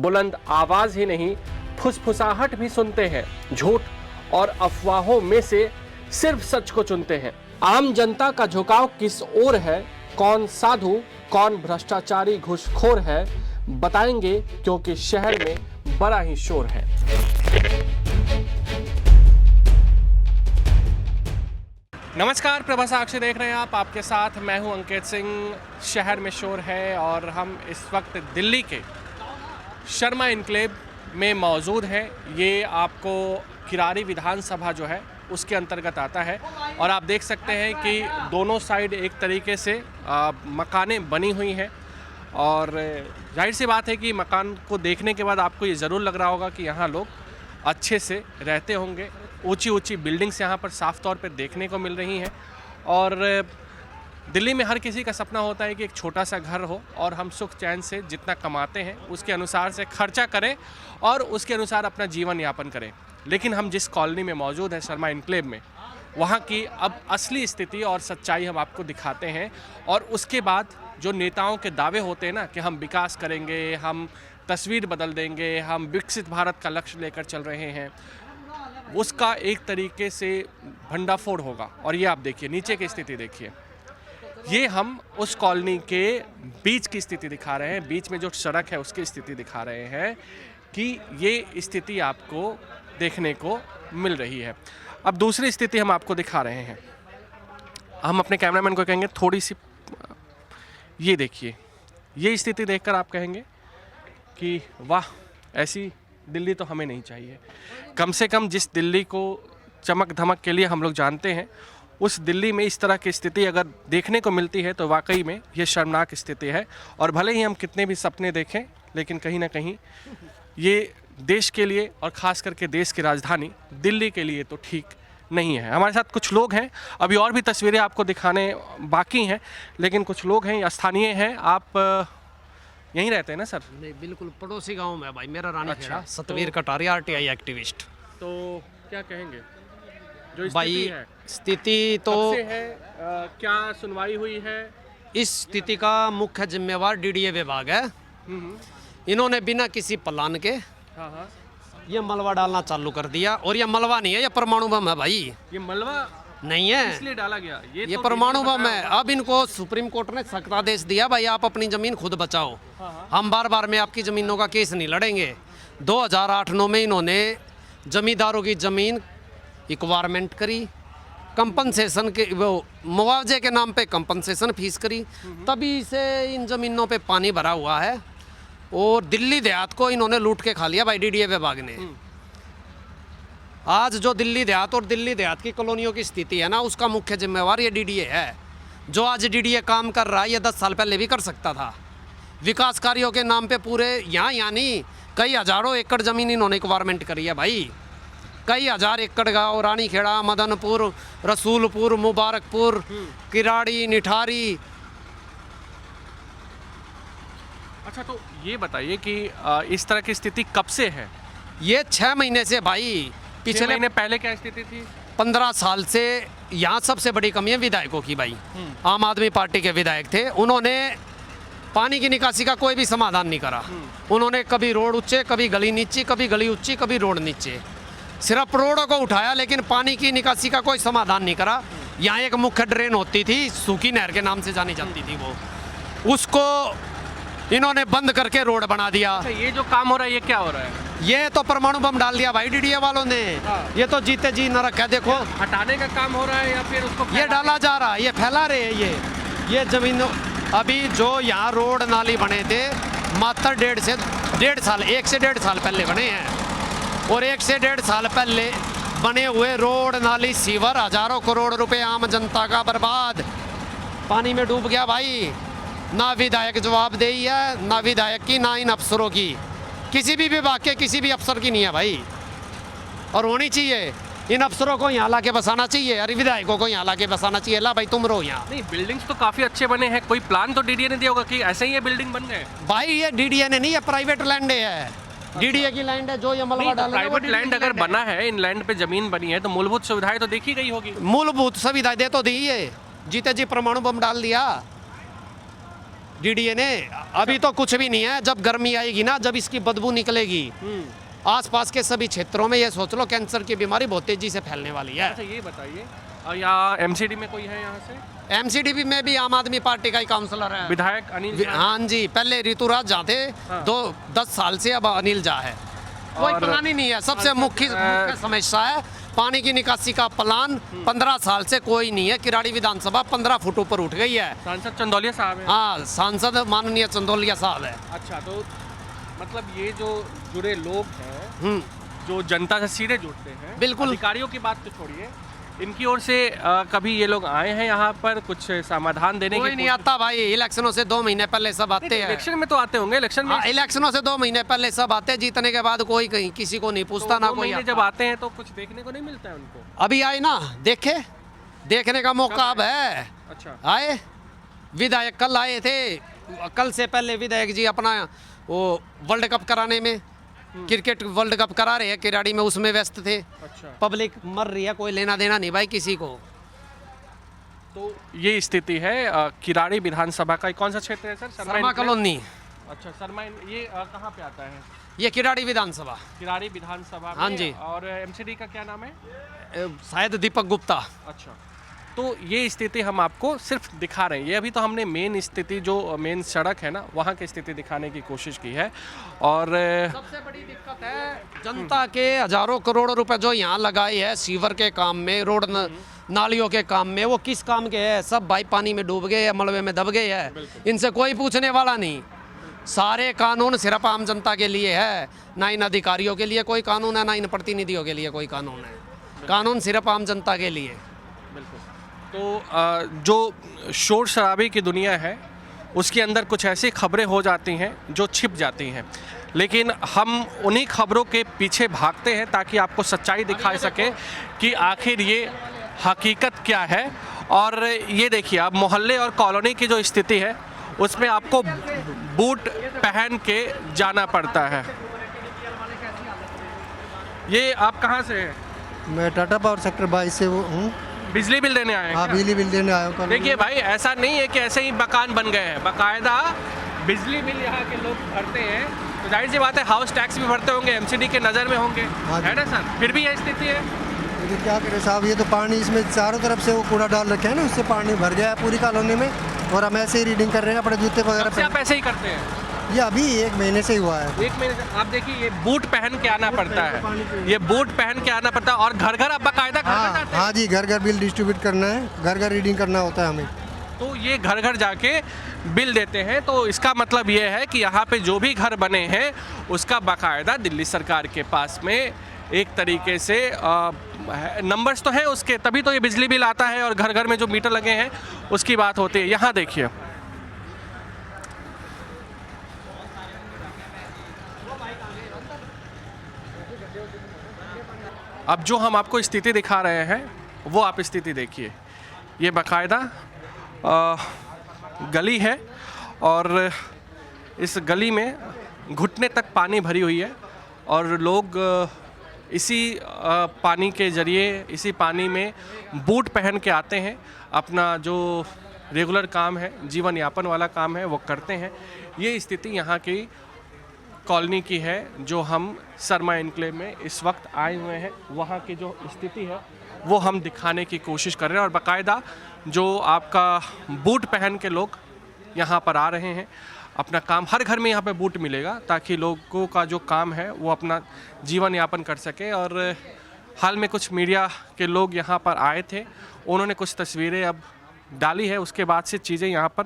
बुलंद आवाज ही नहीं, फुसफुसाहट भी सुनते हैं। झूठ और अफवाहों में से सिर्फ सच को चुनते हैं। आम जनता का झुकाव किस ओर है, कौन साधु कौन भ्रष्टाचारी घूसखोर है, बताएंगे, क्योंकि शहर में बड़ा ही शोर है। नमस्कार, प्रभा साक्षी देख रहे हैं आप, आपके साथ मैं हूं अंकित सिंह। शहर में शोर है और हम इस वक्त दिल्ली के शर्मा इनक्लेव में मौजूद हैं। ये आपको किरारी विधानसभा जो है उसके अंतर्गत आता है और आप देख सकते हैं कि दोनों साइड एक तरीके से मकानें बनी हुई हैं और जाहिर सी बात है कि मकान को देखने के बाद आपको ये ज़रूर लग रहा होगा कि यहाँ लोग अच्छे से रहते होंगे। ऊंची ऊंची बिल्डिंग्स यहाँ पर साफ तौर पर देखने को मिल रही हैं और दिल्ली में हर किसी का सपना होता है कि एक छोटा सा घर हो और हम सुख चैन से जितना कमाते हैं उसके अनुसार से खर्चा करें और उसके अनुसार अपना जीवन यापन करें। लेकिन हम जिस कॉलोनी में मौजूद हैं, शर्मा इनक्लेव में, वहाँ की अब असली स्थिति और सच्चाई हम आपको दिखाते हैं। और उसके बाद जो नेताओं के दावे होते हैं ना कि हम विकास करेंगे, हम तस्वीर बदल देंगे, हम विकसित भारत का लक्ष्य लेकर चल रहे हैं, उसका एक तरीके से भंडाफोड़ होगा। और ये आप देखिए, नीचे की स्थिति देखिए, ये हम उस कॉलोनी के बीच की स्थिति दिखा रहे हैं। बीच में जो सड़क है उसकी स्थिति दिखा रहे हैं कि ये स्थिति आपको देखने को मिल रही है। अब दूसरी स्थिति हम आपको दिखा रहे हैं। हम अपने कैमरामैन को कहेंगे थोड़ी सी, ये देखिए, ये स्थिति देखकर आप कहेंगे कि वाह, ऐसी दिल्ली तो हमें नहीं चाहिए। कम से कम जिस दिल्ली को चमक धमक के लिए हम लोग जानते हैं, उस दिल्ली में इस तरह की स्थिति अगर देखने को मिलती है तो वाकई में ये शर्मनाक स्थिति है। और भले ही हम कितने भी सपने देखें, लेकिन कहीं ना कहीं ये देश के लिए और ख़ास करके देश की राजधानी दिल्ली के लिए तो ठीक नहीं है। हमारे साथ कुछ लोग हैं, अभी और भी तस्वीरें आपको दिखाने बाकी हैं, लेकिन कुछ लोग हैं, स्थानीय हैं। आप यहीं रहते हैं ना सर? नहीं, बिल्कुल पड़ोसी गांव में भाई, मेरा रानी अच्छा, सतवीर कटारिया, आरटीआई एक्टिविस्ट। तो क्या कहेंगे जो भाई है? स्थिति तो कब से है, क्या सुनवाई हुई है? इस स्थिति का मुख्य जिम्मेवार डीडीए विभाग है। इन्होंने बिना किसी प्लान के हाँ, ये मलबा डालना चालू कर दिया। और ये मलबा नहीं है, ये परमाणु बम है भाई। ये मलबा नहीं है, इसलिए डाला गया, ये तो परमाणु बम है। अब इनको सुप्रीम कोर्ट ने सख्त आदेश दिया, भाई आप अपनी जमीन खुद बचाओ। हम बार बार में आपकी जमीनों का केस नहीं लड़ेंगे। 2008-9 में इन्होंने जमींदारों की जमीन एक्वायरमेंट करी, कंपनसेशन के वो मुआवजे के नाम पे कंपनसेशन फीस करी, तभी से इन जमीनों पे पानी भरा हुआ है। और दिल्ली देहात को इन्होंने लूट के खा लिया भाई, डीडीए विभाग ने। आज जो दिल्ली देहात और दिल्ली देहात की कॉलोनियों की स्थिति है ना, उसका मुख्य जिम्मेवार ये डीडीए है। जो आज डीडीए काम कर रहा है, ये 10 साल पहले भी कर सकता था। विकास कार्यों के नाम पे पूरे यहाँ यानी कई हजारों एकड़ ज़मीन इन्होंने एक्वायरमेंट करी है भाई। कई हजार एकड़ गाँव, रानीखेड़ा, मदनपुर, रसूलपुर, मुबारकपुर, किराड़ी, निठारी। अच्छा, तो ये बताइए कि इस तरह की स्थिति कब से है? ये 6 महीने से भाई। पिछले महीने पहले क्या स्थिति थी? 15 साल से यहाँ सबसे बड़ी कमी है विधायकों की भाई। आम आदमी पार्टी के विधायक थे, उन्होंने पानी की निकासी का कोई भी समाधान नहीं करा। उन्होंने कभी रोड ऊंचे, कभी गली नीचे, कभी गली ऊंची, कभी रोड नीचे। सिर्फ रोडों को उठाया, लेकिन पानी की निकासी का कोई समाधान नहीं करा। यहाँ एक मुख्य ड्रेन होती थी, सूखी नहर के नाम से जानी जाती थी, वो उसको इन्होंने बंद करके रोड बना दिया। अच्छा, ये जो काम हो रहा है ये क्या हो रहा है? ये तो परमाणु बम डाल दिया भाई डीडीए वालों ने। ये तो जीते जी नरक है। देखो, हटाने का काम हो रहा है या फिर उसको ये डाला जा रहा है, ये फैला रहे हैं। ये जमीनों, अभी जो यहाँ रोड नाली बने थे मात्र 1.5 से 1.5 साल, 1 से 1.5 साल पहले बने हैं। और 1 से 1.5 साल पहले बने हुए रोड नाली सीवर हजारों करोड़ रुपए आम जनता का बर्बाद, पानी में डूब गया भाई। ना विधायक जवाबदेही है, ना विधायक की, ना इन अफसरों की, किसी भी विभाग के किसी भी अफसर की नहीं है भाई। और होनी चाहिए, इन अफसरों को यहाँ ला के बसाना चाहिए, अरे विधायकों को यहाँ ला के बसाना चाहिए। ला भाई तुम रहो यहाँ। नहीं, बिल्डिंग्स तो काफी अच्छे बने हैं, कोई प्लान तो डीडीए ने दिया होगा कि ऐसे ही ये बिल्डिंग बन गए? भाई ये डीडीए ने नहीं, ये प्राइवेट लैंड है। डीडीए की लैंड है, जो ये मलबा डाल रहा है। प्राइवेट लैंड अगर बना है, इन लैंड पे जमीन बनी है, तो मूलभूत सुविधाएं तो देखी गई होगी। मूलभूत सुविधाएं दे तो दी है, जीते जी परमाणु बम डाल दिया डीडीए ने। अभी तो कुछ भी नहीं है। जब गर्मी आएगी ना, जब इसकी बदबू निकलेगी, आसपास के सभी क्षेत्रों में ये सोच लो कैंसर की बीमारी बहुत तेजी से फैलने वाली है। अच्छा ये बताइए, यहाँ एमसीडी में कोई है यहाँ से? एमसीडीपी में भी आम आदमी पार्टी का ही काउंसलर है, विधायक अनिल झा? हाँ जी, पहले ऋतुराज झा थे, हाँ। 10 साल से अब अनिल झा है। कोई और प्लान ही नहीं है। सबसे मुख्य समस्या है पानी की निकासी का प्लान 15 साल से कोई नहीं है। किराड़ी विधानसभा 15 फुट ऊपर उठ गई है। सांसद चंदौलिया साहब हैं। हाँ, सांसद माननीय चंदौलिया साहब है। अच्छा, तो मतलब ये जो जुड़े लोग हैं, जो जनता से सीधे जुड़ते हैं, बिल्कुल। अधिकारियों की बात तो छोड़िए, इनकी ओर से कभी ये लोग आए हैं यहाँ पर कुछ समाधान देने कोई की? नहीं आता भाई। इलेक्शनों से 2 महीने पहले सब आते हैं। इलेक्शन में तो आते होंगे, इलेक्शन में। हाँ, इलेक्शनों से 2 महीने पहले सब आते हैं। जीतने के बाद कोई कहीं किसी को नहीं पूछता, तो ना 2 कोई महीने आता। जब आते हैं तो कुछ देखने को नहीं मिलता है उनको? अभी आए ना, देखने का मौका अब है। अच्छा, आए विधायक कल आए थे। कल से पहले विधायक जी अपना वो वर्ल्ड कप कराने में, क्रिकेट वर्ल्ड कप करा रहे हैं किराड़ी में, उसमें व्यस्त थे। अच्छा। पब्लिक मर रही है, कोई लेना देना नहीं भाई किसी को। तो ये स्थिति है किराड़ी विधानसभा का। कौन सा क्षेत्र है सर? शर्मा कॉलोनी। अच्छा, शर्मा ये कहाँ पे आता है? ये किराड़ी विधानसभा। किराड़ी विधानसभा हाँ में। जी। और एमसीडी का क्या नाम है? शायद दीपक गुप्ता। अच्छा, तो ये स्थिति हम आपको सिर्फ दिखा रहे हैं। ये अभी तो हमने मेन स्थिति, जो मेन सड़क है ना, वहाँ की स्थिति दिखाने की कोशिश की है। और सबसे बड़ी दिक्कत है जनता के हजारों करोड़ रुपए जो यहाँ लगाए है सीवर के काम में, रोड नालियों के काम में, वो किस काम के है? सब भाई पानी में डूब गए हैं, मलबे में दब गए हैं। इनसे कोई पूछने वाला नहीं। सारे कानून सिर्फ आम जनता के लिए है, ना इन अधिकारियों के लिए कोई कानून है, ना इन प्रतिनिधियों के लिए कोई कानून है। कानून सिर्फ आम जनता के लिए। बिल्कुल। तो जो शोर शराबे की दुनिया है, उसके अंदर कुछ ऐसी खबरें हो जाती हैं जो छिप जाती हैं, लेकिन हम उन्हीं खबरों के पीछे भागते हैं ताकि आपको सच्चाई दिखा सके कि आखिर ये हकीकत क्या है। और ये देखिए, आप मोहल्ले और कॉलोनी की जो स्थिति है उसमें आपको बूट पहन के जाना पड़ता है। ये आप कहाँ से हैं? मैं टाटा पावर सेक्टर 22 से वो हूँ। बिजली बिल देने आए हैं हाँ, क्या? बिजली बिल देने आया हूँ। देखिए भाई, ऐसा नहीं है कि ऐसे ही मकान बन गए हैं, बाकायदा बिजली बिल यहाँ के लोग भरते हैं। तो जाहिर सी बात है हाउस टैक्स भी भरते होंगे, एमसीडी के नज़र में होंगे, हाँ है ना सर? फिर भी यह स्थिति है। तो क्या करें साहब, ये तो पानी इसमें चारों तरफ से वो कूड़ा डाल रखे हैं ना, उससे पानी भर गया है पूरी कॉलोनी में। और हम ऐसे ही रीडिंग कर रहे हैं अपने जूते कब से वगैरह आप ऐसे ही करते हैं? ये अभी 1 महीने से ही हुआ है। 1 महीने से। आप देखिए, ये बूट पहन के आना पड़ता है, ये बूट पहन के आना पड़ता है। और घर घर आप बाकायदा घर हाँ जाते हैं? हाँ जी, घर घर बिल डिस्ट्रीब्यूट करना है, घर घर रीडिंग करना होता है हमें। तो ये घर घर जाके बिल देते हैं। तो इसका मतलब ये है कि यहाँ पे जो भी घर बने हैं उसका बाकायदा दिल्ली सरकार के पास में एक तरीके से नंबर्स तो हैं उसके, तभी तो ये बिजली बिल आता है और घर घर में जो मीटर लगे हैं उसकी बात होती है। यहाँ देखिए, अब जो हम आपको स्थिति दिखा रहे हैं वो आप स्थिति देखिए। ये बाकायदा गली है और इस गली में घुटने तक पानी भरी हुई है और लोग इसी पानी के ज़रिए, इसी पानी में बूट पहन के आते हैं, अपना जो रेगुलर काम है, जीवन यापन वाला काम है, वो करते हैं। ये स्थिति यहाँ की कॉलोनी की है जो हम शर्मा इनक्लेव में इस वक्त आए हुए हैं। वहाँ की जो स्थिति है वो हम दिखाने की कोशिश कर रहे हैं और बाकायदा जो आपका बूट पहन के लोग यहाँ पर आ रहे हैं, अपना काम, हर घर में यहाँ पे बूट मिलेगा ताकि लोगों का जो काम है वो अपना जीवन यापन कर सके। और हाल में कुछ मीडिया के लोग यहाँ पर आए थे, उन्होंने कुछ तस्वीरें अब डाली है, उसके बाद से चीज़ें यहाँ पर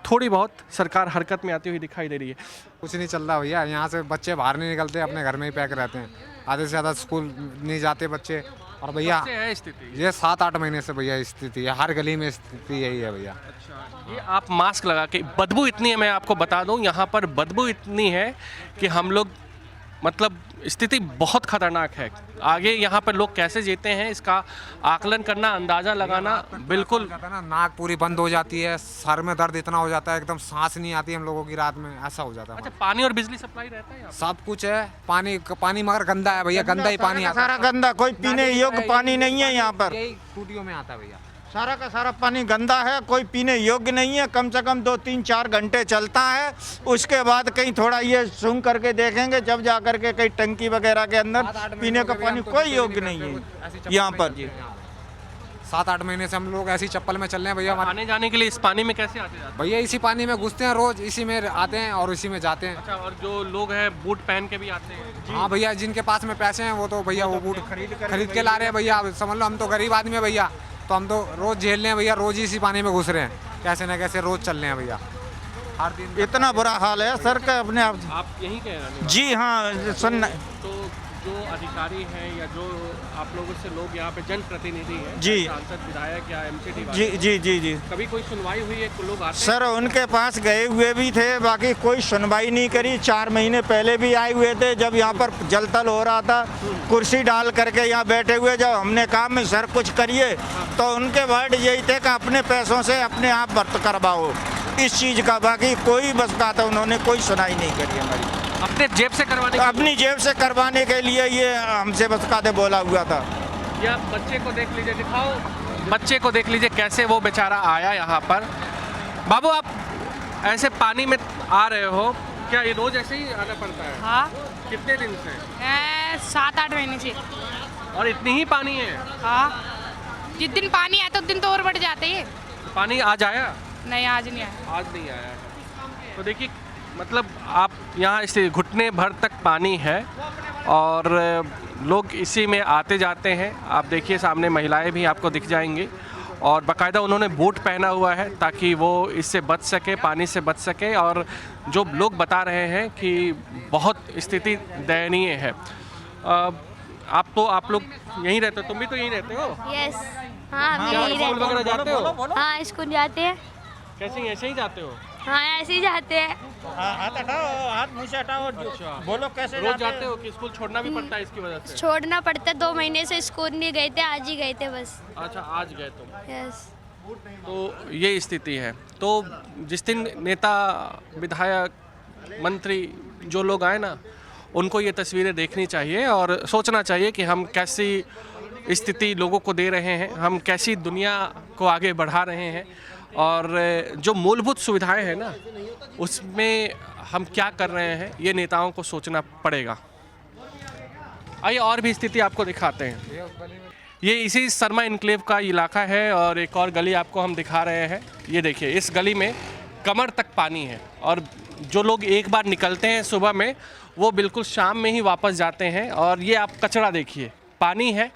थोड़ी बहुत सरकार हरकत में आती हुई दिखाई दे रही है। कुछ नहीं चल रहा भैया, यहाँ से बच्चे बाहर नहीं निकलते, अपने घर में ही पैक रहते हैं। आधे से ज़्यादा स्कूल नहीं जाते बच्चे। और भैया कैसे है स्थिति? ये 7-8 महीने से भैया स्थिति है, हर गली में स्थिति यही है भैया। अच्छा, ये आप मास्क लगा के, बदबू इतनी है, मैं आपको बता दूं यहाँ पर बदबू इतनी है कि हम लोग, मतलब स्थिति बहुत खतरनाक है। आगे यहाँ पर लोग कैसे जीते हैं इसका आकलन करना, अंदाज़ा लगाना बिल्कुल। कहता है ना, नाक पूरी बंद हो जाती है, सर में दर्द इतना हो जाता है, एकदम सांस नहीं आती हम लोगों की रात में, ऐसा हो जाता है। अच्छा, पानी और बिजली सप्लाई रहता है यहाँ पर? सब कुछ है, पानी मगर गंदा है भैया, गंदा ही पानी आता है। सारा गंदा, कोई पीने योग्य पानी नहीं है यहाँ पर। यही टूटियों में आता है भैया। सारा का सारा पानी गंदा है, कोई पीने योग्य नहीं है। कम से कम 2-3-4 घंटे चलता है, उसके बाद कहीं थोड़ा ये सूंघ करके देखेंगे, जब जा करके कहीं टंकी वगैरह के अंदर पीने का पानी कोई योग्य नहीं है यहाँ पर जी। 7-8 महीने से हम लोग ऐसी चप्पल में चल रहे हैं भैया। आने जाने के लिए इस पानी में कैसे आते जाते भैया इसी पानी में घुसते हैं, रोज इसी में आते हैं और इसी में जाते हैं। अच्छा, और जो लोग हैं बूट पहन के भी आते हैं? हाँ भैया, जिनके पास में पैसे हैं वो तो भैया वो बूट खरीद के ला रहे हैं भैया। अब समझ लो हम तो गरीब आदमी है भैया, तो हम तो रोज झेल रहे हैं भैया, रोज ही इसी पानी में घुस रहे हैं, कैसे ना कैसे रोज चल रहे हैं भैया, हर दिन। इतना बुरा हाल है सर का अपने आप। आप यहीं के रहने वाले? जी हाँ सुन। तो जो अधिकारी हैं या जो आप लोगों से लोग यहाँ पे जनप्रतिनिधि हैं, जी। सांसद, विधायक या एमसीडी जी जी जी जी कभी कोई सुनवाई हुई है? लोग आते सर उनके पास गए हुए भी थे, बाकी कोई सुनवाई नहीं करी। 4 महीने पहले भी आए हुए थे, जब यहाँ पर जलतल हो रहा था, कुर्सी डाल करके यहाँ बैठे हुए। जब हमने कहा मैं सर कुछ करिए, तो उनके वर्ड यही थे कि अपने पैसों से अपने आप व्रत करवाओ इस चीज़ का। बाकी कोई बस कहा था, उन्होंने कोई सुनाई नहीं करी हमारी। अपने जेब से करवाने? अपनी जेब से करवाने के लिए ये हमसे बस कहते बोला हुआ था। या बच्चे को देख लीजिए, दिखाओ बच्चे को देख लीजिए कैसे वो बेचारा आया यहाँ पर। बाबू आप ऐसे पानी में आ रहे हो, क्या ये रोज ऐसे ही आना पड़ता है? हाँ, कितने दिन से? 7-8 महीने से। और इतनी ही पानी है? हाँ, जिस दिन पानी आया तो उस दिन तो और बढ़ जाते हैं। पानी आज आया? नहीं, आज नहीं आया। आज नहीं आया है। तो देखिए मतलब आप यहाँ इसे घुटने भर तक पानी है और लोग इसी में आते जाते हैं। आप देखिए सामने महिलाएं भी आपको दिख जाएंगी और बाकायदा उन्होंने बूट पहना हुआ है ताकि वो इससे बच सके, पानी से बच सके। और जो लोग बता रहे हैं कि बहुत स्थिति दयनीय है। आप लोग यहीं रहते हो? तुम भी तो यहीं रहते हो? यस, हाँ हम क्या यही स्कूल वगैरह जाते हो? रहते। हाँ स्कूल जाते हैं। कैसे ऐसे ही जाते हो? हाँ ऐसे ही जाते हैं। हाथ हटाओ, हाथ मुँह से हटाओ। अच्छा। बोलो कैसे रोज जाते हो कि स्कूल छोड़ना भी पड़ता है इसकी वजह से? छोड़ना पड़ता है, 2 महीने से स्कूल नहीं गए थे, आज ही गए थे बस। अच्छा, आज गए तुम? यस। तो ये स्थिति है। तो जिस दिन नेता, विधायक, मंत्री जो लोग आए ना, उनको ये तस्वीरें देखनी चाहिए और सोचना चाहिए कि हम कैसी स्थिति लोगों को दे रहे हैं, हम कैसी दुनिया को आगे बढ़ा रहे हैं और जो मूलभूत सुविधाएं हैं ना उसमें हम क्या कर रहे हैं, ये नेताओं को सोचना पड़ेगा। आइए और भी स्थिति आपको दिखाते हैं। ये इसी शर्मा इनक्लेव का इलाका है और एक और गली आपको हम दिखा रहे हैं। ये देखिए इस गली में कमर तक पानी है और जो लोग एक बार निकलते हैं सुबह में वो बिल्कुल शाम में ही वापस जाते हैं। और ये आप कचरा देखिए, पानी है,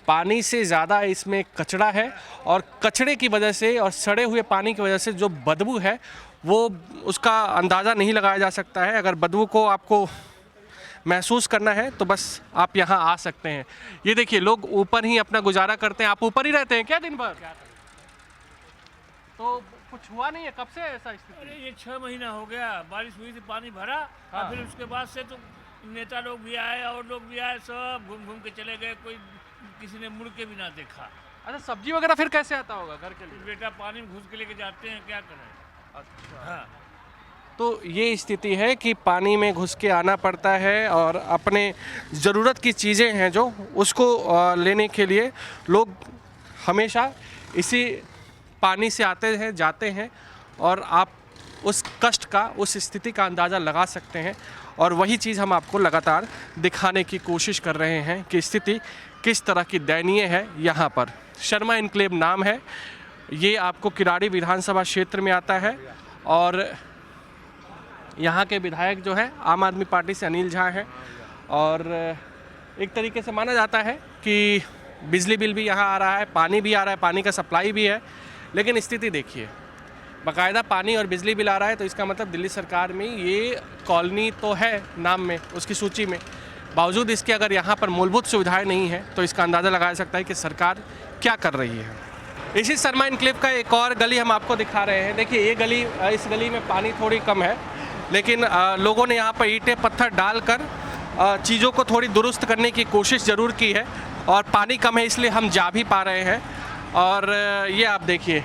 पानी से ज़्यादा इसमें कचरा है और कचरे की वजह से और सड़े हुए पानी की वजह से जो बदबू है वो उसका अंदाज़ा नहीं लगाया जा सकता है। अगर बदबू को आपको महसूस करना है तो बस आप यहाँ आ सकते हैं। ये देखिए लोग ऊपर ही अपना गुजारा करते हैं। आप ऊपर ही रहते हैं क्या दिन भर? तो कुछ हुआ नहीं है कब से ऐसा स्थिति? अरे ये 6 महीना हो गया, बारिश हुई थी, पानी भरा। और फिर उसके बाद से तो नेता लोग भी आए और लोग भी आए, सब घूम घूम के चले गए, कोई किसी ने मुड़ के भी ना देखा। अच्छा, सब्जी वगैरह फिर कैसे आता होगा घर के लिए? बेटा पानी में घुस के लेके जाते हैं, क्या करें। अच्छा। हाँ, तो ये स्थिति है कि पानी में घुस के आना पड़ता है और अपने ज़रूरत की चीज़ें हैं जो उसको लेने के लिए लोग हमेशा इसी पानी से आते हैं जाते हैं और आप उस कष्ट का, उस स्थिति का अंदाज़ा लगा सकते हैं। और वही चीज़ हम आपको लगातार दिखाने की कोशिश कर रहे हैं कि स्थिति किस तरह की दयनीय है यहाँ पर। शर्मा इनक्लेव नाम है, ये आपको किराड़ी विधानसभा क्षेत्र में आता है और यहाँ के विधायक जो है आम आदमी पार्टी से अनिल झा हैं। और एक तरीके से माना जाता है कि बिजली बिल भी यहाँ आ रहा है, पानी भी आ रहा है, पानी का सप्लाई भी है। लेकिन स्थिति देखिए, बाकायदा पानी और बिजली बिल आ रहा है तो इसका मतलब दिल्ली सरकार में ये कॉलोनी तो है नाम में, उसकी सूची में, बावजूद इसके अगर यहाँ पर मूलभूत सुविधाएं नहीं हैं तो इसका अंदाज़ा लगाया सकता है कि सरकार क्या कर रही है। इसी शर्मा इनक्लेव का एक और गली हम आपको दिखा रहे हैं। देखिए ये गली, इस गली में पानी थोड़ी कम है लेकिन लोगों ने यहाँ पर ईंटें पत्थर डालकर चीज़ों को थोड़ी दुरुस्त करने की कोशिश ज़रूर की है और पानी कम है इसलिए हम जा भी पा रहे हैं। और ये आप देखिए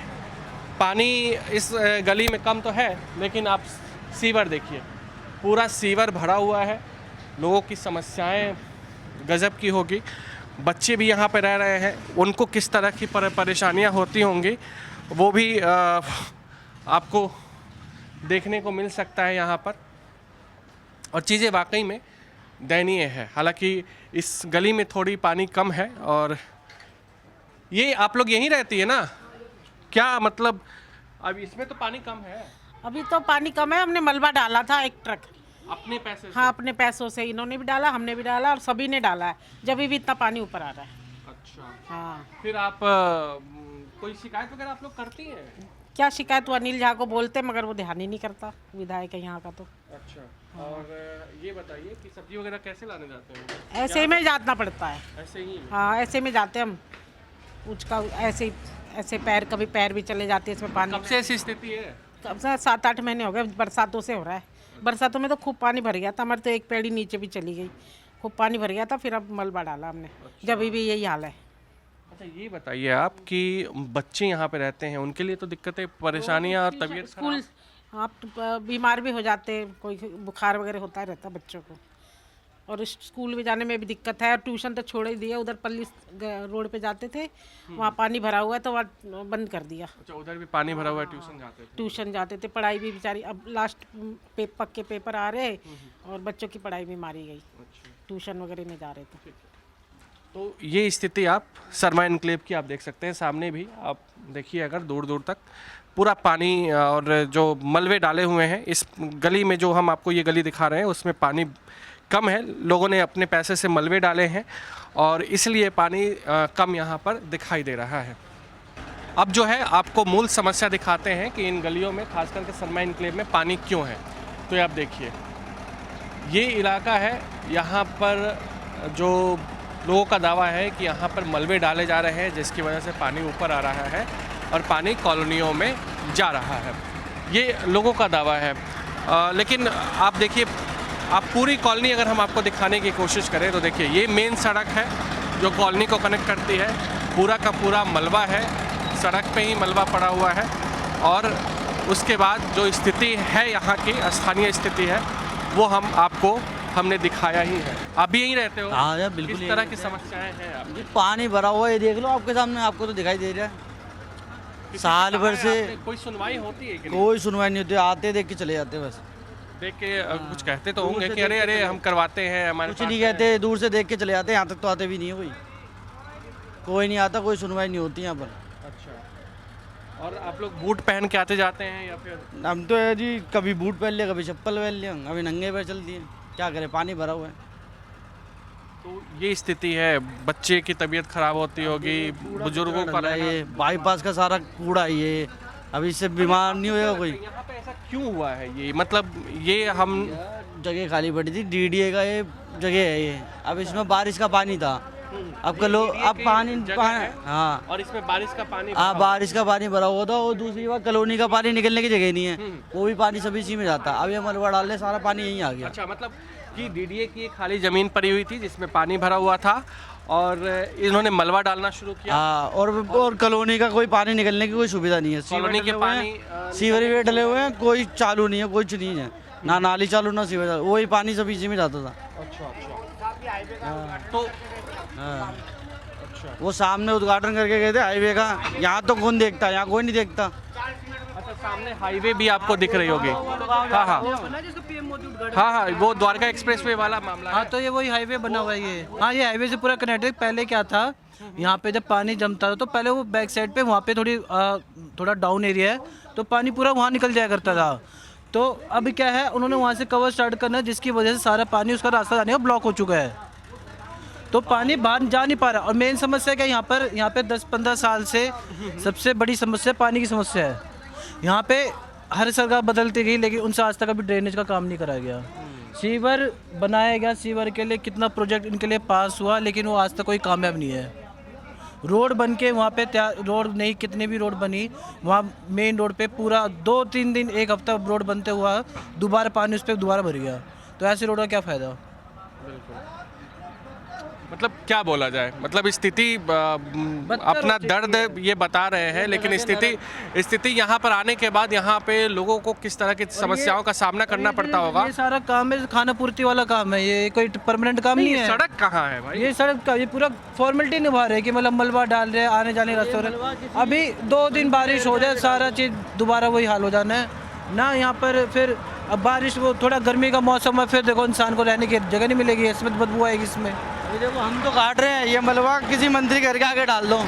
पानी इस गली में कम तो है लेकिन आप सीवर देखिए, पूरा सीवर भरा हुआ है। लोगों की समस्याएं गजब की होगी। बच्चे भी यहाँ पे रह रहे हैं, उनको किस तरह की परेशानियाँ होती होंगी वो भी आपको देखने को मिल सकता है यहाँ पर। और चीज़ें वाकई में दयनीय है। हालांकि इस गली में थोड़ी पानी कम है। और ये आप लोग यहीं रहती है ना? क्या मतलब अब इसमें तो पानी कम है? अभी तो पानी कम है, हमने मलबा डाला था 1 ट्रक। अपने पैसे से? हाँ, अपने पैसों से इन्होंने भी डाला, हमने भी डाला और सभी ने डाला है, जब भी इतना पानी ऊपर आ रहा है। अच्छा। हाँ। फिर आप कोई शिकायत वगैरह आप लोग करती हैं? क्या शिकायत? वो अनिल झा को बोलते मगर वो ध्यान ही नहीं करता, विधायक है यहाँ का। तो अच्छा। और ये बताइए कि सब्जी वगैरह कैसे लाने जाते हैं? ऐसे में जाना पड़ता है। ऐसे ही? हाँ, ऐसे में जाते हम। उसका ऐसे पैर, कभी पैर भी चले जाते हैं इसमें पानी। कब से ऐसी स्थिति है? कब से? 7-8 महीने हो गए, बरसातों से हो रहा है। बरसातों में तो खूब पानी भर गया था, हमारे तो एक पेड़ी नीचे भी चली गई, खूब पानी भर गया था। फिर अब मलबा डाला हमने। जब भी यही हाल है। अच्छा, ये बताइए आप कि बच्चे यहाँ पे रहते हैं, उनके लिए तो दिक्कतें, परेशानियाँ और तबीयत स्कूल आप बीमार भी हो जाते हैं, कोई बुखार वगैरह होता रहता बच्चों को, और स्कूल में जाने में भी दिक्कत है। और ट्यूशन तो छोड़ ही दिया, उधर पल्ली रोड पे जाते थे, वहाँ पानी भरा हुआ है तो वहाँ बंद कर दिया। अच्छा, उधर भी पानी भरा हुआ है, ट्यूशन जाते थे। पढ़ाई भी बेचारी, अब लास्ट पक्के पेपर आ रहे और बच्चों की पढ़ाई भी मारी गई। ट्यूशन वगैरह में जा रहे थे। तो ये स्थिति आप शर्मा एनक्लेव की आप देख सकते हैं। सामने भी आप देखिए, अगर दूर दूर तक पूरा पानी और जो मलबे डाले हुए हैं। इस गली में जो हम आपको ये गली दिखा रहे हैं उसमें पानी कम है, लोगों ने अपने पैसे से मलबे डाले हैं और इसलिए पानी कम यहाँ पर दिखाई दे रहा है। अब जो है आपको मूल समस्या दिखाते हैं कि इन गलियों में, खास करके शर्मा एनक्लेव में पानी क्यों है। तो ये आप देखिए, ये इलाका है, यहाँ पर जो लोगों का दावा है कि यहाँ पर मलबे डाले जा रहे हैं जिसकी वजह से पानी ऊपर आ रहा है और पानी कॉलोनियों में जा रहा है, ये लोगों का दावा है। लेकिन आप देखिए, आप पूरी कॉलोनी अगर हम आपको दिखाने की कोशिश करें तो देखिए, ये मेन सड़क है जो कॉलोनी को कनेक्ट करती है। पूरा का पूरा मलबा है, सड़क पे ही मलबा पड़ा हुआ है। और उसके बाद जो स्थिति है यहाँ की, स्थानीय स्थिति है, वो हमने दिखाया ही है। आप भी यहीं रहते हो? हाँ यार, बिल्कुल। किस तरह की समस्याएं हैं आप? जी, पानी भरा हुआ है, ये देख लो आपके सामने, आपको तो दिखाई दे रहा है। साल भर से कोई सुनवाई होती है कि नहीं? कोई सुनवाई नहीं होती, आते देख के चले जाते बस। देख के कुछ कहते तो होंगे कि अरे हम करवाते हैं, हमारे कुछ नहीं कहते, दूर से देख के चले जाते हैं, यहाँ तक तो आते भी नहीं है कोई नहीं आता, कोई सुनवाई नहीं होती यहाँ पर। अच्छा। और आप लोग बूट पहन के आते जाते हैं या फिर? हम तो है जी, कभी बूट पहन लिया, कभी चप्पल पहन लिया, अभी नंगे पैर चल दिए, क्या करें, पानी भरा हुआ है। तो ये स्थिति है, बच्चे की तबीयत खराब होती होगी, बुजुर्गों का ये बाईपास का सारा कूड़ा है ये, अभी इससे बीमार नहीं होगा कोई। यहाँ पे ऐसा क्यों हुआ है? ये मतलब ये हम जगह खाली पड़ी थी, डीडीए का ये जगह है ये, अब इसमें बारिश का पानी था, अब कलो अब पानी हाँ, और इसमें बारिश का पानी, हाँ बारिश का पानी भरा हुआ था। और दूसरी बात, कॉलोनी का पानी निकलने की जगह नहीं है, वो भी पानी सभी इसी में जाता। अब ये मलबा डाल ले, सारा पानी यहीं आ गया। अच्छा, मतलब कि डीडीए की खाली जमीन पड़ी हुई थी जिसमें पानी भरा हुआ था और इन्होंने मलबा डालना शुरू किया। हाँ, और कॉलोनी का कोई पानी निकलने की कोई सुविधा नहीं है। कॉलोनी के पानी सीवरेज डले हुए हैं, कोई चालू नहीं है, कुछ नहीं है, ना नाली चालू ना सीवरेज, वही पानी सब इसी में जाता था। तो वो सामने उद्घाटन करके गए थे हाईवे का, यहाँ तो कौन देखता, यहाँ कोई नहीं देखता। अच्छा, सामने हाईवे भी आपको दिख रही होगी। हाँ हाँ, वो द्वारका एक्सप्रेसवे वाला मामला। हाँ, तो ये वही हाईवे बना हुआ है ये। हाँ, ये हाईवे से पूरा कनेक्टेड। पहले क्या था, यहाँ पे जब पानी जमता था तो पहले वो बैक साइड पे, वहाँ पे थोड़ा डाउन एरिया है, तो पानी पूरा वहाँ निकल जाया करता था। तो अभी क्या है, उन्होंने वहाँ से कवर स्टार्ट करना है, जिसकी वजह से सारा पानी, उसका रास्ता जाने का ब्लॉक हो चुका है, तो पानी बाहर जा नहीं पा रहा। और मेन समस्या क्या, यहाँ पे 10-15 साल से सबसे बड़ी समस्या पानी की समस्या है। यहाँ पे हर सरकार बदलती गई, लेकिन उनसे आज तक अभी ड्रेनेज का काम नहीं कराया गया। सीवर बनाया गया, सीवर के लिए कितना प्रोजेक्ट इनके लिए पास हुआ, लेकिन वो आज तक कोई कामयाब नहीं है। रोड बन के वहाँ पे रोड नहीं, कितनी भी रोड बनी, वहाँ मेन रोड पे पूरा 2-3 दिन, 1 हफ्ता रोड बनते हुआ दोबारा पानी उस पर दोबारा भर गया, तो ऐसे रोड का क्या फ़ायदा। मतलब क्या बोला जाए, मतलब स्थिति अपना दर्द ये बता रहे हैं, लेकिन स्थिति यहाँ पर आने के बाद यहाँ पे लोगों को किस तरह की समस्याओं का सामना करना पड़ता होगा। ये सारा काम है खाना पूर्ति वाला काम है, ये कोई परमानेंट काम नहीं है। सड़क कहाँ है भाई? ये सड़क का ये पूरा फॉर्मेलिटी निभा रहे हैं कि मतलब मलबा डाल रहे हैं, आने जाने रास्ते हो रहे हैं। अभी 2 दिन बारिश हो जाए सारा चीज़ दोबारा वही हाल हो जाना है ना। यहाँ पर फिर अब बारिश वो थोड़ा गर्मी का मौसम है, फिर देखो इंसान को रहने की जगह नहीं मिलेगी, इसमें बदबू आएगी इसमें। अभी देखो हम तो काट रहे हैं, ये मलबा किसी मंत्री घर के आगे डाल दो,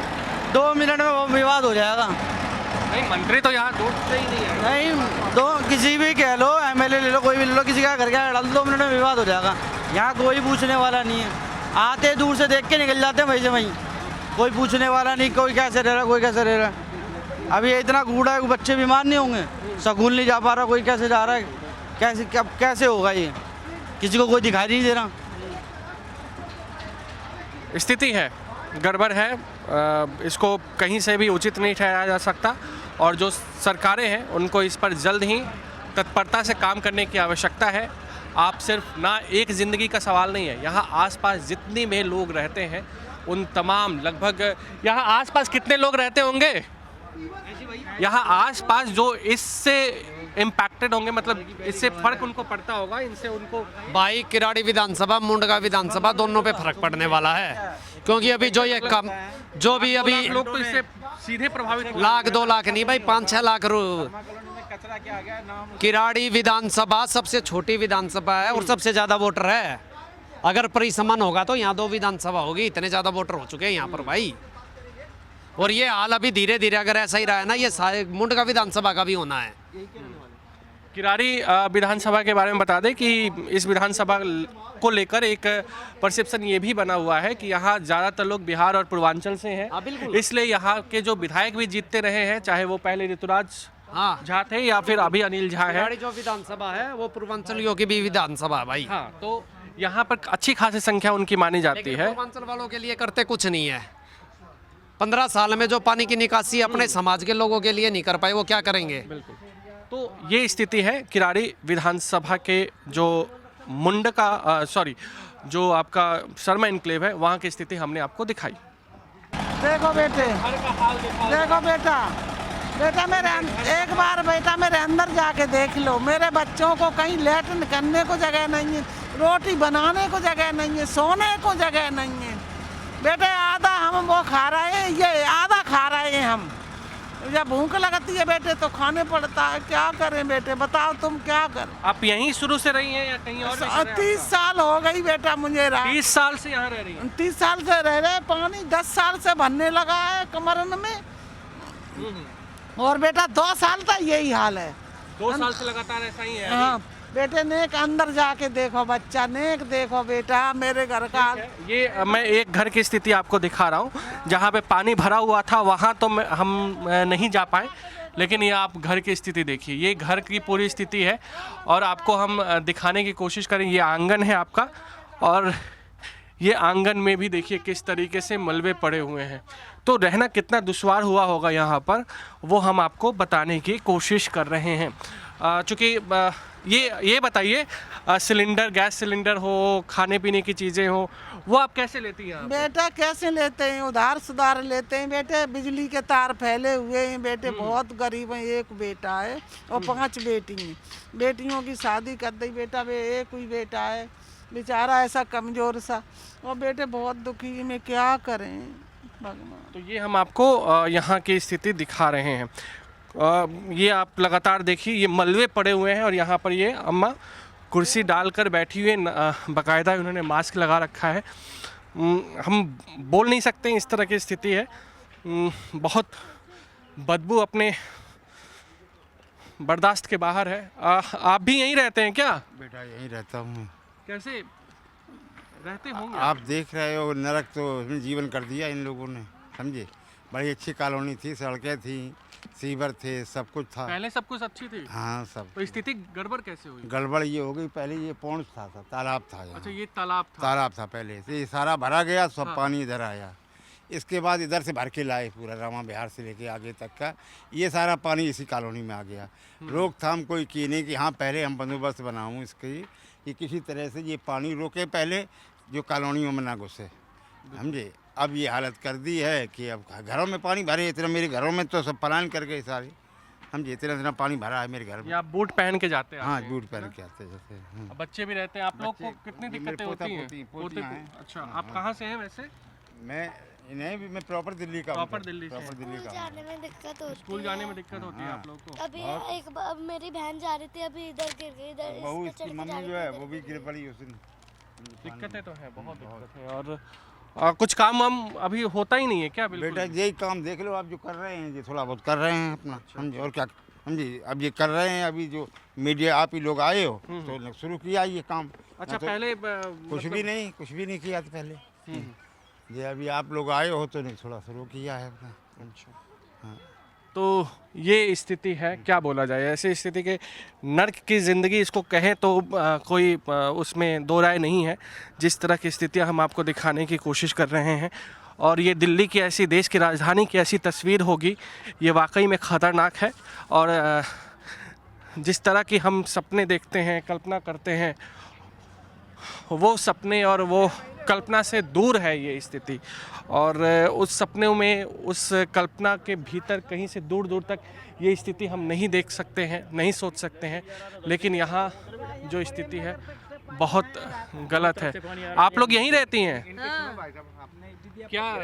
2 मिनट में वो विवाद हो जाएगा। नहीं, मंत्री तो यहाँ दूर से ही नहीं है। नहीं, दो किसी भी कह लो, एमएलए ले लो, कोई भी ले लो, किसी का घर के आगे डाल दो, 2 मिनट में विवाद हो जाएगा। यहाँ कोई पूछने वाला नहीं है, आते दूर से देख के निकल जाते हैं वहीं से वहीं, कोई पूछने वाला नहीं, कोई कैसे रह रहा, कोई कैसे रह रहा। अभी इतना कूड़ा है, बच्चे बीमार नहीं होंगे, स्कूल नहीं जा पा रहा, कोई कैसे जा रहा है, कैसे होगा ये, किसी को कोई दिखाई नहीं दे रहा। स्थिति है, गड़बड़ है, इसको कहीं से भी उचित नहीं ठहराया जा सकता और जो सरकारें हैं उनको इस पर जल्द ही तत्परता से काम करने की आवश्यकता है। आप सिर्फ ना एक ज़िंदगी का सवाल नहीं है, यहाँ आसपास जितने भी लोग रहते हैं उन तमाम, लगभग यहाँ आसपास कितने लोग रहते होंगे, यहाँ आसपास जो इससे इम्पैक्टेड होंगे, मतलब इससे फर्क उनको पड़ता होगा, इनसे उनको। भाई किराड़ी विधानसभा, मुंडका विधानसभा दोनों पे फर्क पड़ने वाला है, क्योंकि अभी जो ये कम जो भी अभी लोग तो इससे सीधे प्रभावित, 1-2 लाख नहीं भाई, 5-6 लाख किराड़ी विधानसभा सबसे छोटी विधानसभा है और सबसे ज्यादा वोटर है। अगर परिसमन होगा तो यहाँ 2 विधानसभा होगी, इतने ज्यादा वोटर हो चुके हैं यहाँ पर भाई। और ये हाल अभी धीरे धीरे अगर ऐसा ही रहा है ना, ये सारे मुंडका विधानसभा का भी होना है। किराड़ी विधानसभा के बारे में बता दें कि इस विधानसभा को लेकर एक परसेप्शन ये भी बना हुआ है कि यहाँ ज़्यादातर लोग बिहार और पूर्वांचल से हैं, इसलिए यहाँ के जो विधायक भी जीतते रहे हैं, चाहे वो पहले ऋतुराज झा थे या फिर अभी अनिल झा है। जो विधानसभा है वो पूर्वांचलियों की भी विधानसभा है भाई। हाँ, तो यहाँ पर अच्छी खासी संख्या उनकी मानी जाती है। पूर्वांचल वालों के लिए करते कुछ नहीं है, 15 साल में जो पानी की निकासी अपने समाज के लोगों के लिए नहीं कर पाए, वो क्या करेंगे। बिल्कुल, तो ये स्थिति है किराड़ी विधानसभा के जो मुंडका जो आपका शर्मा इनक्लेव है, वहाँ की स्थिति हमने आपको दिखाई। देखो बेटे, देखो बेटा, एक बार बेटा मेरे अंदर जाके देख लो, मेरे बच्चों को कहीं लेटरिन करने को जगह नहीं है, रोटी बनाने को जगह नहीं है, सोने को जगह नहीं है। बेटे आधा हम वो खा रहे हैं, ये आधा खा रहे हैं हम। जब भूख लगती है बेटे तो खाने पड़ता है, क्या करें बेटे, बताओ तुम क्या करें। आप यहीं शुरू से रही हैं या कहीं और? 30 साल हो गई बेटा मुझे। 30 साल से यहाँ रह रही हैं? 30 साल से रह रहे, पानी 10 साल से भरने लगा है कमरन में। और बेटा 2 साल तक यही हाल है। 2 साल से लगातार ऐसा ही है? हाँ बेटे, नेक अंदर जाके देखो बच्चा, नेक देखो बेटा मेरे घर का। ये मैं एक घर की स्थिति आपको दिखा रहा हूँ जहाँ पे पानी भरा हुआ था, वहाँ तो हम नहीं जा पाए, लेकिन ये आप घर की स्थिति देखिए, ये घर की पूरी स्थिति है और आपको हम दिखाने की कोशिश करें। ये आंगन है आपका और ये आंगन में भी देखिए किस तरीके से मलबे पड़े हुए हैं, तो रहना कितना दुश्वार हुआ होगा यहाँ पर, वो हम आपको बताने की कोशिश कर रहे हैं। चूँकि ये बताइए, सिलेंडर, गैस सिलेंडर हो, खाने पीने की चीज़ें हो, वो आप कैसे लेती हैं? बेटा कैसे लेते हैं, उधार सुधार लेते हैं बेटे। बिजली के तार फैले हुए हैं बेटे, बहुत गरीब हैं। एक बेटा है और 5 बेटी हैं, बेटियों की शादी कर दी बेटा, एक ही बेटा है बेचारा, ऐसा कमज़ोर सा, और बेटे बहुत दुखी, में क्या करें भगवान। तो ये हम आपको यहाँ की स्थिति दिखा रहे हैं। ये आप लगातार देखिए, ये मलबे पड़े हुए हैं और यहाँ पर ये अम्मा कुर्सी डालकर बैठी हुई है, बाकायदा उन्होंने मास्क लगा रखा है। हम बोल नहीं सकते, इस तरह की स्थिति है। बहुत बदबू अपने बर्दाश्त के बाहर है। आप भी यहीं रहते हैं क्या? बेटा यहीं रहता हूँ। कैसे रहते होंगे? आप देख रहे हो, नरक तो इसमें जीवन कर दिया इन लोगों ने, समझे। बड़ी अच्छी कॉलोनी थी, सड़कें थी, सीवर थे, सब कुछ था। पहले सब कुछ अच्छी थी? हाँ सब। तो स्थिति गड़बड़ कैसे हुई? गड़बड़ ये हो गई, पहले ये पौंड था, तालाब था। अच्छा, ये तालाब था? तालाब था पहले से, ये सारा भरा गया, सब पानी इधर आया। इसके बाद इधर से भर के लाए पूरा रामा बिहार से लेके आगे तक का, ये सारा पानी इसी कॉलोनी में आ गया। रोकथाम कोई की नहीं कि हाँ पहले हम बंदोबस्त बनाऊँ इसकी, कि किसी तरह से ये पानी रोके पहले, जो कॉलोनियों में ना घुसे। समझे। अब ये हालत कर दी है कि अब घरों में पानी भरे, इतना मेरे घरों में तो सब पलायन कर गए सारे, समझे। इतना इतना पानी भरा है मेरे घर में। या आप बूट पहन के जाते हैं? हाँ, बूट पहन के आते जैसे। अब बच्चे भी रहते हैं, आप लोग को कितनी दिक्कतें होती हैं? पोतियाँ हैं। अच्छा, आप कहाँ से हैं वैसे? मैं नहीं भी, मैं प्रॉपर दिल्ली का हूँ। प्रॉपर दिल्ली से? प्रॉपर दिल्ली का हूँ। जाने में दिक्कत होती स्कूल जाने में दिक्कत होती है आप लोग को? अभी एक बार मेरी बहन जा रही थी, अभी इधर गिर गई, इधर बहू इसकी मम्मी जो है वो भी गिर पड़ी उस दिन। दिक्कतें तो है, बहुत दिक्कत है। और कुछ काम हम अभी होता ही नहीं है क्या? बिल्कुल बेटा यही काम देख लो आप जो कर रहे हैं, ये थोड़ा बहुत कर रहे हैं अपना, समझे। और क्या समझे, अब ये कर रहे हैं। अभी जो मीडिया आप ही लोग आए हो तो शुरू किया ये काम। अच्छा, तो पहले कुछ भी नहीं किया था पहले। ये अभी आप लोग आए हो तो थोड़ा शुरू किया है अपना। अच्छा, हाँ। तो ये स्थिति है, क्या बोला जाए, ऐसी स्थिति के नर्क की ज़िंदगी इसको कहें तो कोई उसमें दो राय नहीं है। जिस तरह की स्थितियां हम आपको दिखाने की कोशिश कर रहे हैं, और ये दिल्ली की ऐसी, देश की राजधानी की ऐसी तस्वीर होगी, ये वाकई में ख़तरनाक है। और जिस तरह की हम सपने देखते हैं, कल्पना करते हैं, वो सपने और वो कल्पना से दूर है ये स्थिति। और उस सपनों में, उस कल्पना के भीतर कहीं से दूर दूर तक ये स्थिति हम नहीं देख सकते हैं, नहीं सोच सकते हैं। लेकिन यहाँ जो स्थिति है बहुत गलत है। आप लोग यहीं रहती हैं? हाँ। क्या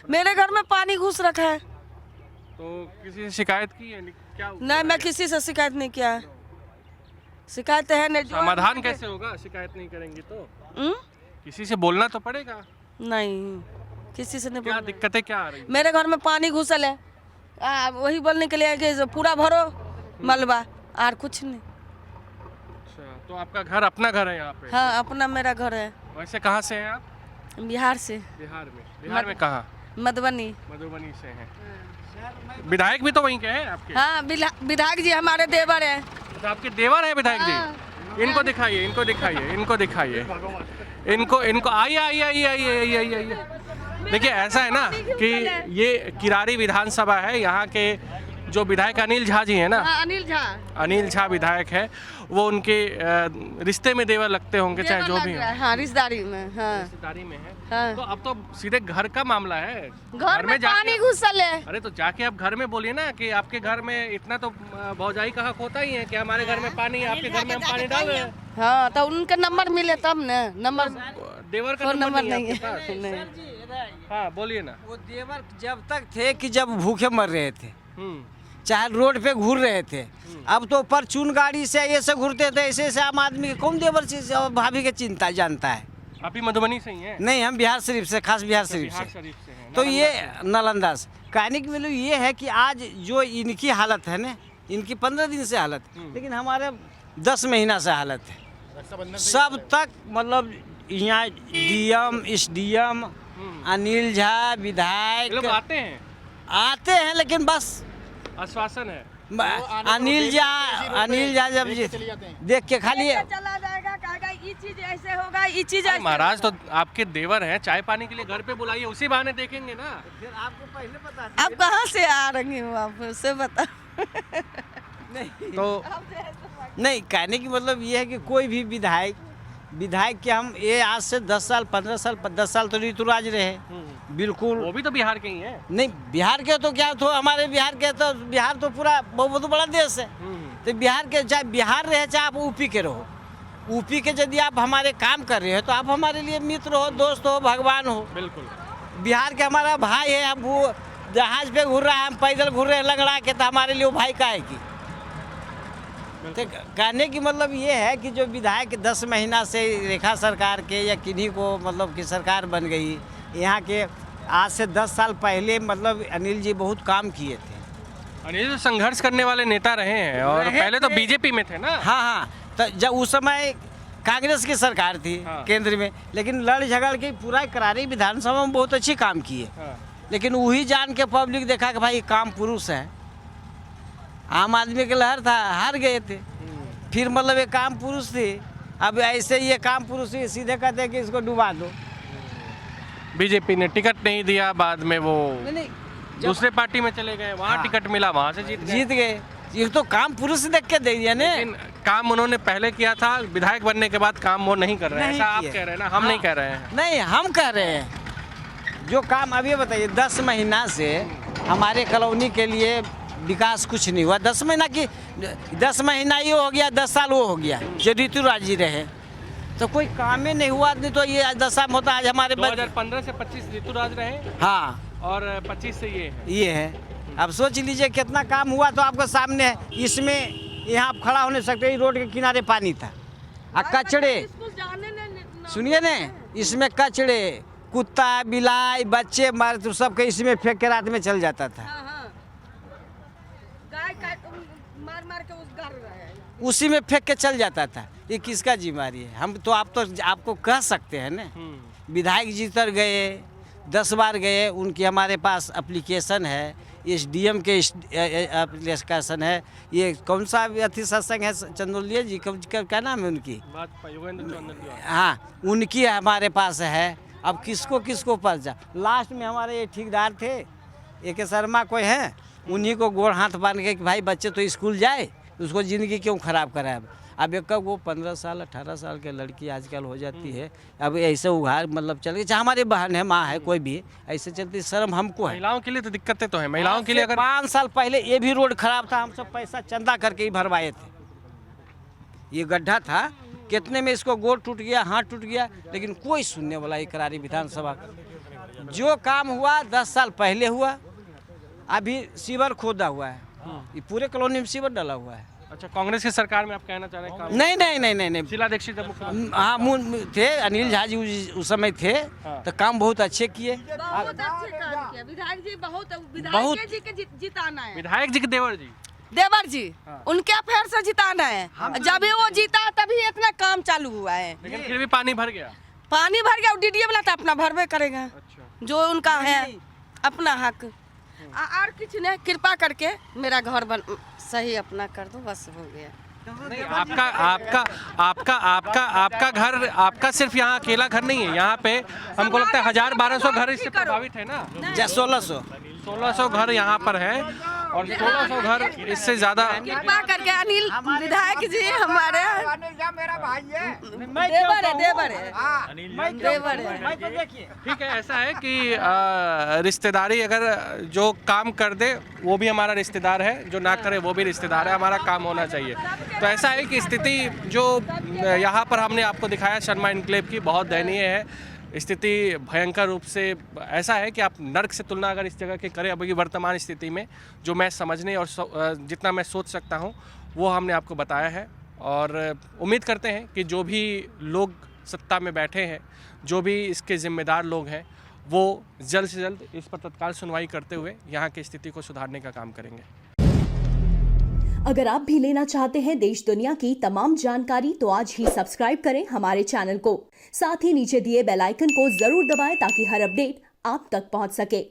मेरे घर में पानी घुस रखा है। तो किसी से शिकायत की है क्या? नहीं, मैं किसी से शिकायत नहीं किया है। शिकायत है नहीं। समाधान कैसे होगा शिकायत नहीं करेंगे तो? किसी से बोलना तो पड़ेगा। नहीं, किसी से नहीं। क्या दिक्कतें क्या आ रही? मेरे घर में पानी घुसल है, वही बोलने के लिए कि पूरा भरो मलबा, और कुछ नहीं। अच्छा, तो आपका घर, अपना घर है यहाँ पे? हाँ, अपना मेरा घर है। वैसे कहाँ से हैं आप? बिहार से। बिहार में कहाँ? मधुबनी से हैं। विधायक भी तो वहीं के हैं आपके? हाँ, विधायक जी हमारे देवर हैं। तो आपके देवर है विधायक जी? इनको दिखाइए, इनको आइए। देखिए, ऐसा है ना कि ये किरारी विधानसभा है। यहाँ के जो विधायक अनिल झा जी हैं ना, अनिल झा विधायक है, वो उनके रिश्ते में देवर लगते होंगे, चाहे जो भी हो। हाँ, रिश्तेदारी में। हाँ, रिश्तेदारी में है। हाँ। तो अब तो सीधे घर का मामला है। घर में पानी घुसल है। अरे तो जाके आप घर में बोलिए ना कि आपके घर में इतना तो भौजाई का हक होता ही है कि हमारे घर में पानी, आपके घर में हम पानी डाल रहे हैं। हाँ, तो उनका नंबर मिले तब न। नंबर देवर का नंबर नहीं है। हाँ, बोलिए ना। वो देवर जब तक थे कि जब भूखे मर रहे थे, चाहे रोड पे घूर रहे थे। अब तो परचून गाड़ी से ऐसे घूरते थे, ऐसे आम आदमी के कौन देवर से भाभी की चिंता जानता है। आप ही मधुबनी से ही हैं? नहीं, हम बिहार शरीफ से, खास बिहार शरीफ से हैं। तो ये नालंदा से कहने की मतलब ये है कि आज जो इनकी हालत है ना, इनकी 15 दिन से हालत, लेकिन हमारे 10 महीना से हालत है। सब तक मतलब यहाँ डीएम, एसडीएम, अनिल झा विधायक लोग आते हैं, लेकिन बस आश्वासन है। अनिल झा जब देख के खाली चला जाएगा, कहेगा ये चीज ऐसे होगा, ये चीज ऐसे। महाराज तो आपके देवर हैं, चाय पानी के लिए घर पे बुलाइए, उसी बहाने देखेंगे ना। फिर आपको पहले पता। आप कहाँ से आ रही हो, आप उससे बता। नहीं तो नहीं, कहने की मतलब ये है कि कोई भी विधायक के हम ये आज से 10 साल 15 साल 10 साल तो ऋतुराज रहे, बिल्कुल। वो भी तो बिहार के ही हैं। नहीं, बिहार के तो क्या, तो हमारे बिहार के तो, बिहार तो पूरा बहुत बड़ा देश है। तो बिहार के, चाहे बिहार रहे चाहे आप यूपी के रहो, यूपी के यदि आप हमारे काम कर रहे हो तो आप हमारे लिए मित्र हो, दोस्त हो, भगवान हो। बिल्कुल। बिहार के हमारा भाई है। अब वो जहाज पे घूर रहा है, हम पैदल घूर रहे हैं लंगड़ा के, तो हमारे लिए वो भाई का है कि। तो कहने की मतलब ये है कि जो विधायक 10 महीना से रेखा सरकार के या किन्हीं को मतलब की सरकार बन गई, यहाँ के आज से 10 साल पहले मतलब अनिल जी बहुत काम किए थे। अनिल जी संघर्ष करने वाले नेता रहे हैं, और पहले तो बीजेपी में थे ना। हाँ, तो जब उस समय कांग्रेस की सरकार थी केंद्र में, लेकिन लड़ झगड़ के पूरा करारी विधानसभा में बहुत अच्छी काम किए। लेकिन वही जान के पब्लिक देखा कि भाई काम पुरुष है, आम आदमी के लहर था, हार गए थे। फिर मतलब ये काम पुरुष थे, अब ऐसे ये काम पुरुष ही सीधे कहते हैं कि इसको डुबा दो। बीजेपी ने टिकट नहीं दिया, बाद में वो दूसरे पार्टी में चले गए, वहाँ टिकट मिला, वहाँ से जीत गए। ये तो काम पुरुष देख के दे दिया ने। काम उन्होंने पहले किया था, विधायक बनने के बाद काम वो नहीं कर रहे हैं, ऐसा आप कह रहे हैं ना? हम नहीं कह रहे हैं। नहीं, हम कह रहे हैं जो काम अभी बताइए 10 महीना से हमारे कॉलोनी के लिए विकास कुछ नहीं हुआ। 10 महीना की 10 महीना ये हो गया, 10 साल वो हो गया जो ऋतुराज जी रहे, तो कोई काम ही नहीं हुआ। नहीं तो ये 10 साल होता आज हमारे 2015 से 25 ऋतुराज रहे, हाँ, और 25 से ये है। अब सोच लीजिए कितना काम हुआ, तो आपको सामने है। इसमें यहाँ आप खड़ा हो नहीं सकते, रोड के किनारे पानी था और कचड़े, सुनिए न, इसमें कचड़े, कुत्ता बिलाई बच्चे मार तो सबके इसमें फेंक के रात में चल जाता था। मार मार के उसी में फेंक के चल जाता था। ये किसका जिम्मेदारी है? हम तो आपको कह सकते हैं ना, विधायक जी तर गए, 10 बार गए, उनकी हमारे पास एप्लीकेशन है, SDM के एप्लीकेशन है। ये कौन सा अति सत्संग है चंदौलिया जी, क्या नाम है उनकी? हाँ, उनकी हमारे पास है। अब किसको पास जा? लास्ट में हमारे ये ठेकेदार थे, AK शर्मा कोई है, उन्हीं को गोड़ हाथ बांध के कि भाई बच्चे तो स्कूल जाए, उसको ज़िंदगी क्यों ख़राब कराए। अब एक वो 15 साल 18 साल के लड़की आजकल हो जाती है। अब ऐसे उघार मतलब चल गए, चाहे हमारी बहन है, माँ है, कोई भी ऐसे चलती, शर्म हमको है। महिलाओं के लिए तो दिक्कतें तो हैं, महिलाओं के लिए। अगर 5 साल पहले ये भी रोड खराब था, हम सब पैसा चंदा करके ही भरवाए थे। ये गड्ढा था, कितने में इसको गोड़ टूट गया, हाथ टूट गया, लेकिन कोई सुनने वाला ही करारी विधानसभा। जो काम हुआ 10 साल पहले हुआ। अभी सीवर खोदा हुआ है, ये पूरे कॉलोनी में सीवर डाला हुआ है। अच्छा, कांग्रेस की सरकार में आप कहना चाह रहे हैं काम? नहीं। शीला दीक्षित हाँ, थे, अनिल झा जी उस समय थे, तो काम बहुत अच्छे किए। विधायक जी बहुत जी के जिताना है। विधायक जी के देवर जी, उनके फेर से जिताना है। जब वो जीता तभी इतना काम चालू हुआ है। लेकिन फिर भी पानी भर गया। DDA वाला तो अपना भरवे करेगा। अच्छा। जो उनका है अपना हक। और कुछ नहीं, कृपा करके मेरा घर सही अपना कर दो, बस हो गया। नहीं, आपका घर, आपका सिर्फ यहाँ अकेला घर नहीं है। यहाँ पे हमको लगता है 1000-1200 घर इससे प्रभावित है ना। 1600 घर यहाँ पर है, और 1600 घर इससे ज्यादा। कृपा करके अनिल विधायक जी हमारे मेरा भाई है, देवर है। ठीक है, ऐसा है कि रिश्तेदारी अगर जो काम कर दे वो भी हमारा रिश्तेदार है, जो ना करे वो भी रिश्तेदार है। हमारा काम होना चाहिए। तो ऐसा है कि स्थिति जो यहाँ पर हमने आपको दिखाया शर्मा इनक्लेव की, बहुत दयनीय है स्थिति। भयंकर रूप से ऐसा है कि आप नर्क से तुलना अगर इस जगह की करें अभी वर्तमान स्थिति में, जो मैं समझने और जितना मैं सोच सकता हूँ वो हमने आपको बताया है। और उम्मीद करते हैं कि जो भी लोग सत्ता में बैठे हैं, जो भी इसके ज़िम्मेदार लोग हैं, वो जल्द से जल्द इस पर तत्काल सुनवाई करते हुए यहाँ की स्थिति को सुधारने का काम करेंगे। अगर आप भी लेना चाहते हैं देश दुनिया की तमाम जानकारी, तो आज ही सब्सक्राइब करें हमारे चैनल को। साथ ही नीचे दिए बेल आइकन को जरूर दबाएं ताकि हर अपडेट आप तक पहुंच सके।